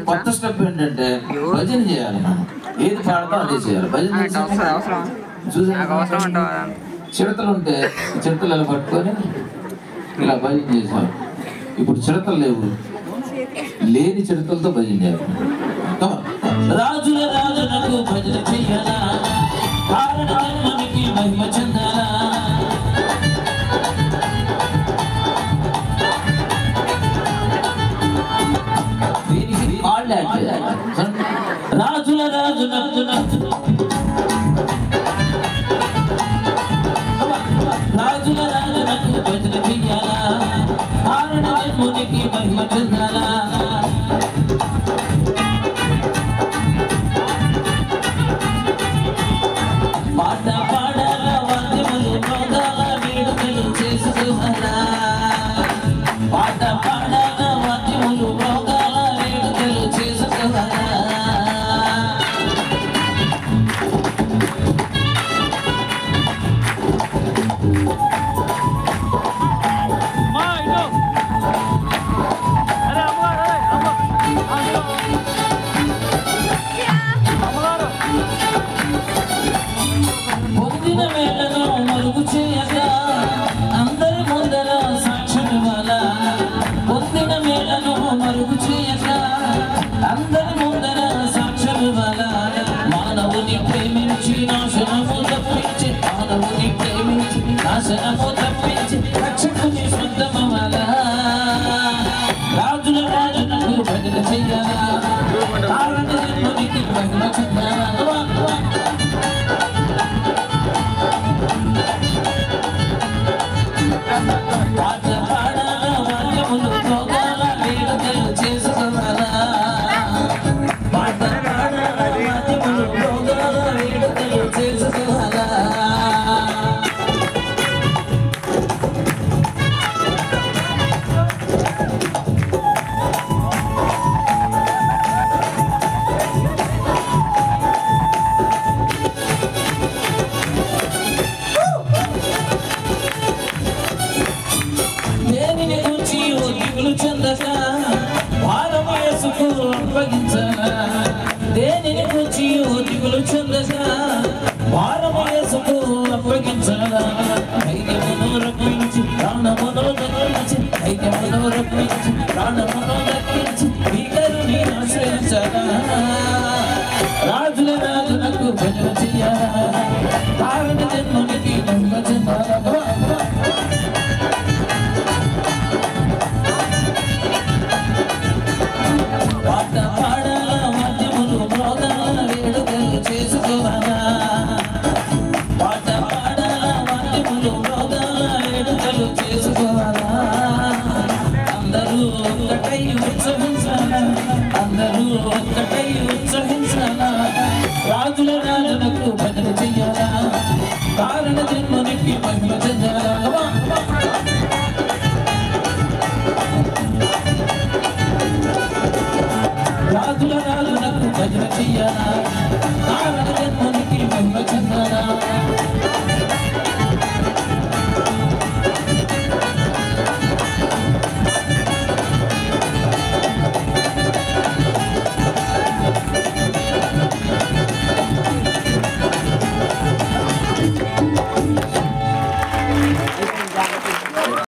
కొత్త స్టెప్ ఏంటంటే భజన చేయాలి. మనం ఏది పాడతా అదే చేయాలి. భజన చూసాను చిడతలు ఉంటే చిడతలు ఇలా పట్టుకొని ఇలా భజన చేసాం. ఇప్పుడు చిడతలు లేవు, లేని చిడతలతో భజన చేయాలి. రాజుల రాజులకు భజన చెయ్యాలా, కారణ జన్మనికి మహిమ చెందాలా. రాజుల రాజు రాజుల రాజులకు భజన చెయ్యాలా, కారణ జన్మనికి మహిమ చెందాలా. పాట పాడాలా, వాద్యములు మోగాల, వేడుకలు చేసుకోవాలా. పాట పాడాలా, వాద్యములు మోగాల, వేడుకలు చేసుకోవాలా. పొందిన వేళను మరుగు చేయగా అందరి ముందర సాక్ష్యం ఇవ్వాలా. పొందిన వేళను మరుగు చేయగా అందరి ముందర సాక్ష్యం ఇవ్వాలా. మానవుని ప్రేమించి నాశనము తప్పించి, మానవుని ప్రేమించి నాశనము తప్పించి రక్షకుని సొంతమవ్వాలా. రాజుల రాజునకు భజన చెయ్యాలా, కారణ జన్మనికి మహిమ చెందాలా. పాట పాడాలా, వాద్యములు మోగాల, వేడుకలు చేసుకోవాలా. పాట పాడాలా, వాద్యములు మోగాల, వేడుకలు చేసుకోవాలా. దేనిని గురించి దిగులు చెందగా భారము యేసుకు అప్పగించగా. దేనిని గురించి దిగులు చెందగా భారము యేసుకు అప్పగించగా. ధైర్యమును రప్పించి ప్రాణమును దక్కించి, ధైర్యమును రప్పించి ప్రాణమును దక్కించి భీకరుని ఆశ్రయించగా. రాజుల రాజులకు భజన చెయ్యాలా, కారణ జన్మనికి మహిమ చెందాలా. పాట పాడాలా, వాద్యములు మోగాల, వేడుకలు చేసుకోవాలా. పాట పాడాలా, వాద్యములు మోగాల, వేడుకలు చేసుకోవాలా. అందరూ ఒక్కటై ఉత్సహించాలా, అందరూ ఒక్కటై ఉత్సహించాలా. రాజుల రాజులకు భజన చెయ్యాలా, కారణ జన్మనికి మహిమ